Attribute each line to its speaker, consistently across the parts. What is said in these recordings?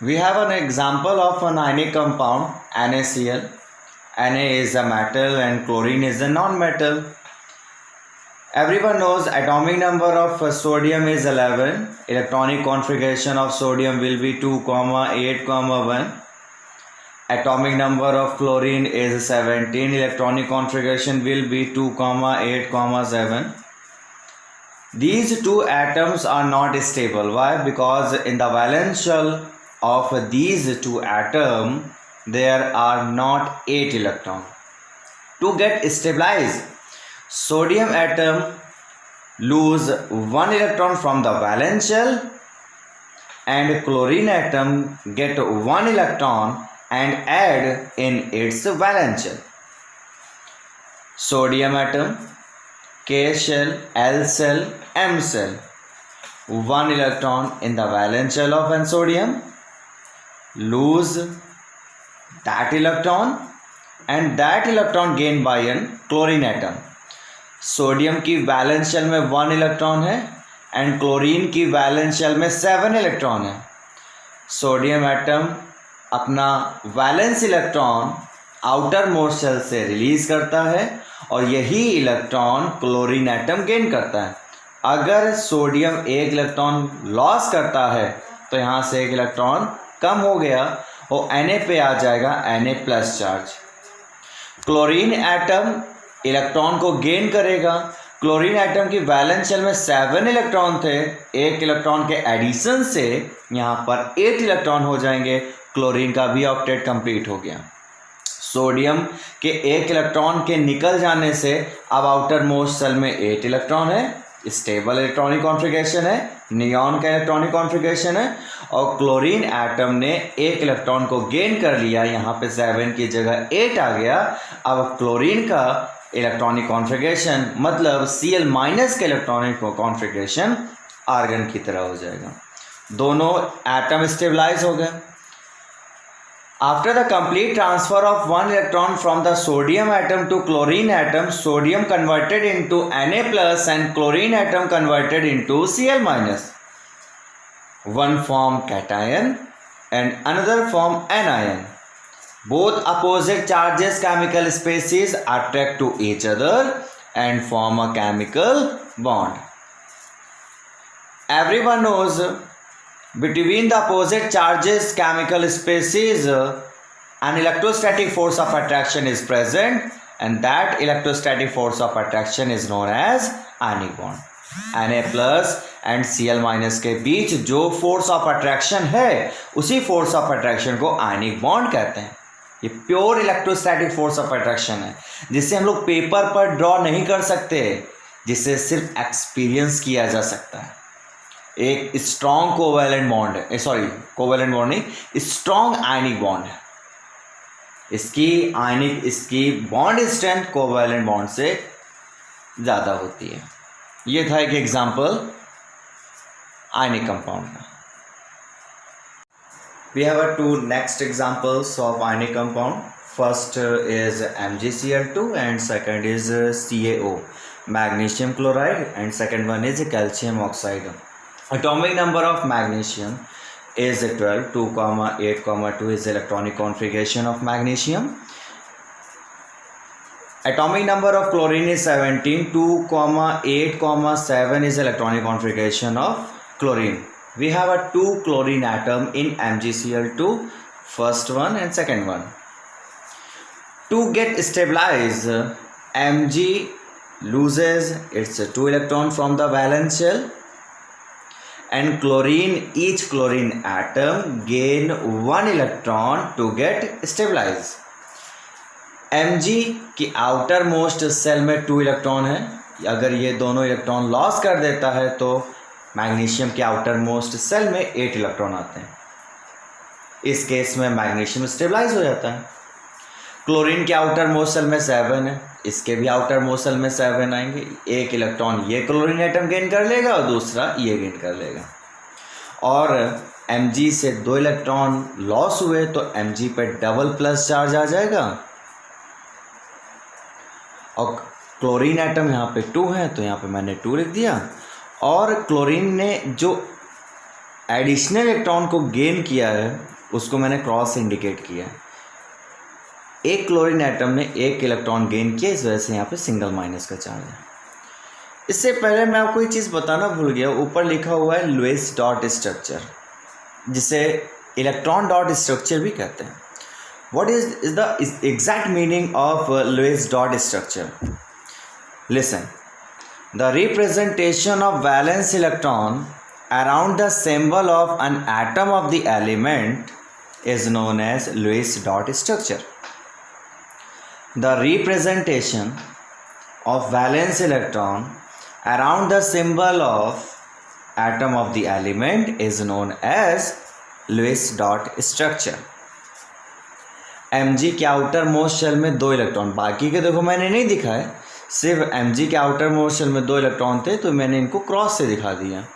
Speaker 1: We have an example of an ionic compound NaCl. Na is a metal and chlorine is a non-metal. Everyone knows atomic number of sodium is 11. Electronic configuration of sodium will be 2, 8, 1. Atomic number of chlorine is 17. Electronic configuration will be 2, 8, 7. These two atoms are not stable. Why? Because in the valence shell of these two atoms there are not 8 electrons. To get stabilized, sodium atom lose 1 electron from the valence shell and chlorine atom get 1 electron and add in its valence shell. Sodium atom, K shell, L shell, M shell, 1 electron in the valence shell of an sodium, lose that electron and that electron gained by an chlorine atom. Sodium की valence shell में 1 electron है and chlorine की valence shell में 7 electron है. Sodium atom अपना valence electron outermost shell से release करता है और यही इलेक्ट्रॉन क्लोरीन एटम गेन करता है. अगर सोडियम 1 इलेक्ट्रॉन लॉस करता है तो यहाँ से 1 इलेक्ट्रॉन कम हो गया और Na पे आ जाएगा Na plus charge. Chlorine atom electron को गेन करेगा. क्लोरीन एटम की वैलेंस शेल में 7 इलेक्ट्रॉन थे, 1 इलेक्ट्रॉन के एडिशन से यहाँ पर 8 इलेक्ट्रॉन हो जाएंगे. क्लोरीन का भी ऑक्टेट कंप्लीट हो गया. सोडियम के 1 इलेक्ट्रॉन के निकल जाने से अब आउटर मोस्ट शेल में 8 इलेक्ट्रॉन है. स्टेबल इलेक्ट्रॉनिक कॉन्फ़िगरेशन है, नियॉन का इलेक्ट्रॉनिक कॉन्फ़िगरेशन है और क्लोरीन एटम ने 1 इलेक्ट्रॉन को गेन कर लिया. यहाँ पे 7 की जगह 8 आ गया. अब क्लोरीन का इलेक्ट्रॉनिक कॉन्फ़िगरेशन मतलब Cl माइनस का इलेक्ट्रॉनिक कॉन्फ़िगरेशन आर्गन की तरह हो जाएगा. दोनों एटम स्टेबलाइज हो गए. After the complete transfer of 1 electron from the sodium atom to chlorine atom, sodium converted into Na plus and chlorine atom converted into Cl minus. One form cation and another form anion. Both opposite charges chemical species attract to each other and form a chemical bond. Everyone knows between the opposite charges chemical species an electrostatic force of attraction is present and that electrostatic force of attraction is known as ionic bond. Na plus and Cl minus के बीच जो force of attraction है उसी force of attraction को ionic bond कहते हैं. ये pure electrostatic force of attraction है जिसे हम लोग पेपर पर ड्रॉ नहीं कर सकते, जिसे सिर्फ एक्सपीरियंस किया जा सकता है. एक स्ट्रॉन्ग कोवैलेंट बॉन्ड है, सॉरी कोवैलेंट बॉन्ड नहीं, स्ट्रॉन्ग आयनिक बॉन्ड है. इसकी बॉन्ड स्ट्रेंथ कोवैलेंट बॉन्ड से ज़्यादा होती है. ये था एक एग्जांपल आयनिक कंपाउंड का. We have two next examples of ionic compound. First is MgCl2 and second is CaO, magnesium chloride, and second one is calcium oxide. Atomic number of magnesium is 12. 2, 8, 2 is electronic configuration of magnesium. Atomic number of chlorine is 17. 2, 8, 7 is electronic configuration of chlorine. We have a 2 chlorine atom in MgCl2, first one and second one. To get stabilized, Mg loses its 2 electron from the valence shell and each chlorine atom gain 1 electron to get stabilized. Mg की outer most shell में 2 electron है. अगर ये दोनों electron loss कर देता है तो मैग्नीशियम के आउटर मोस्ट सेल में 8 इलेक्ट्रॉन आते हैं. इस केस में मैग्नीशियम स्टेबलाइज हो जाता है. क्लोरीन के आउटर मोस्ट सेल में 7 है, इसके भी आउटर मोस्ट सेल में 7 आएंगे. 1 इलेक्ट्रॉन ये क्लोरीन एटम गेन कर लेगा और दूसरा ये गेन कर लेगा. और Mg से 2 इलेक्ट्रॉन लॉस हुए तो Mg पे डबल प्लस चार्ज आ जाएगा और क्लोरीन एटम यहाँ पे 2 है तो यहाँ पे मैंने 2 लिख दिया. और क्लोरीन ने जो एडिशनल इलेक्ट्रॉन को गेन किया है उसको मैंने क्रॉस से इंडिकेट किया है। एक क्लोरीन एटम ने एक इलेक्ट्रॉन गेन किया, इस वजह से यहाँ पे सिंगल माइनस का चार्ज है। इससे पहले मैं आपको एक चीज़ बताना भूल गया, ऊपर लिखा हुआ है लुईस डॉट स्ट्रक्चर, जिसे इलेक्ट्रॉन डॉट स्ट्रक्चर भी कहते हैं। What is the exact meaning of Lewis dot structure? Listen, the representation of valence electron around the symbol of an atom of the element is known as Lewis dot structure. The representation of valence electron around the symbol of atom of the element is known as Lewis dot structure. Mg के outer most shell में 2 electron, बाकी के देखो मैंने नहीं दिखाए, सिर्फ Mg के आउटर मोस्ट शेल में 2 इलेक्ट्रॉन थे तो मैंने इनको क्रॉस से दिखा दिया।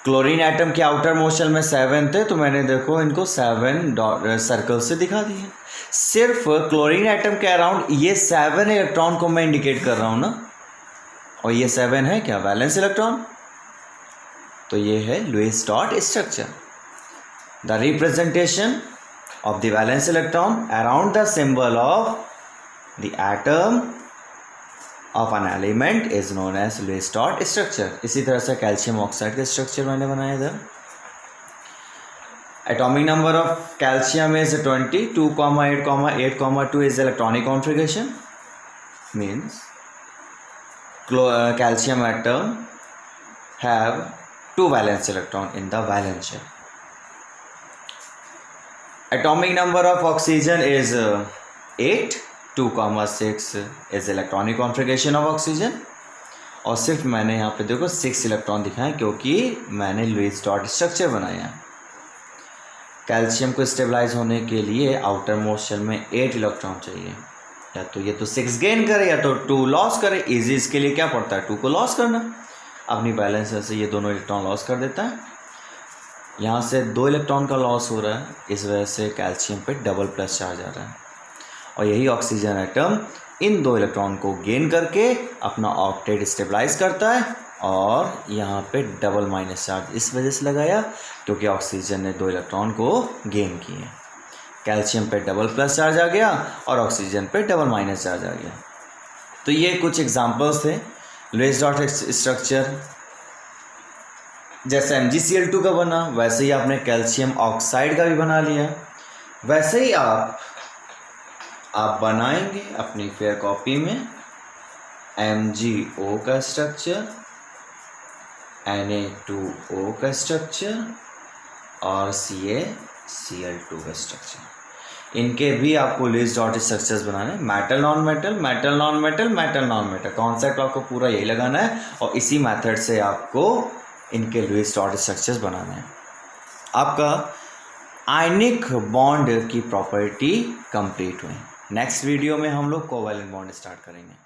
Speaker 1: क्लोरीन एटम के आउटर मोशन में 7 थे तो मैंने देखो इनको 7 सर्कल से दिखा दिए। सिर्फ क्लोरीन एटम के अराउंड ये 7 इलेक्ट्रॉन को मैं इंडिकेट कर रहा हूँ ना, और ये 7 है क्या? Valence electron. तो ये है Lewis dot structure, the representation of the valence electron around the symbol of the atom of an element is known as Lewis dot structure. इसी तरह से कैल्शियम ऑक्साइड का स्ट्रक्चर मैंने बनाया था। Atomic number of calcium is 20, 2,8,2 is electronic configuration, means calcium atom have 2 valence electron in the valence shell. Atomic number of oxygen is 8, 2,6 is electronic configuration of oxygen, और सिर्फ मैंने यहाँ पे देखो 6 इलेक्ट्रॉन दिखाए क्योंकि मैंने लुईस डॉट स्ट्रक्चर बनाया। कैल्शियम को स्टेबलाइज होने के लिए आउटर मोस्ट शेल में 8 इलेक्ट्रॉन चाहिए, या तो ये तो 6 गेन करे या तो 2 लॉस करे। इजी इसके लिए क्या पड़ता है? 2 को लॉस करना। अपनी बैलेंस से ये दोनों इलेक्ट्रॉन लॉस कर देता है। यहाँ से 2 इलेक्ट्रॉन का लॉस हो रहा है, इस वजह से कैल्शियम पे डबल प्लस चार्ज आ रहा है, और यही ऑक्सीजन एटम इन 2 इलेक्ट्रॉन को गेन करके अपना ऑक्टेट स्टेबलाइज करता है, और यहाँ पे डबल माइनस चार्ज इस वजह से लगाया क्योंकि ऑक्सीजन ने 2 इलेक्ट्रॉन को गेन किए। कैल्शियम पे डबल प्लस चार्ज आ गया और ऑक्सीजन पे डबल माइनस चार्ज आ गया। तो ये कुछ एग्जांपल्स थे लुईस डॉट स्ट्रक्चर। जैसे MgCl2 का बना वैसे ही आपने कैल्शियम ऑक्साइड का भी बना लिया, वैसे ही आप बनाएंगे अपनी फेयर कॉपी में MgO का स्ट्रक्चर, Na2O का स्ट्रक्चर और CaCl2 का स्ट्रक्चर। इनके भी आपको लुईस डॉट स्ट्रक्चर्स बनाने, metal non metal, metal non metal, metal non metal, concept आपको पूरा यही लगाना है, और इसी मेथड से आपको इनके लुईस डॉट स्ट्रक्चर्स बनाना है। आपका आयनिक बॉन्ड की प्रॉपर्टी कंप्लीट हुई। नेक्स्ट वीडियो में हम लोग कोवैलेंट बॉन्ड स्टार्ट करेंगे।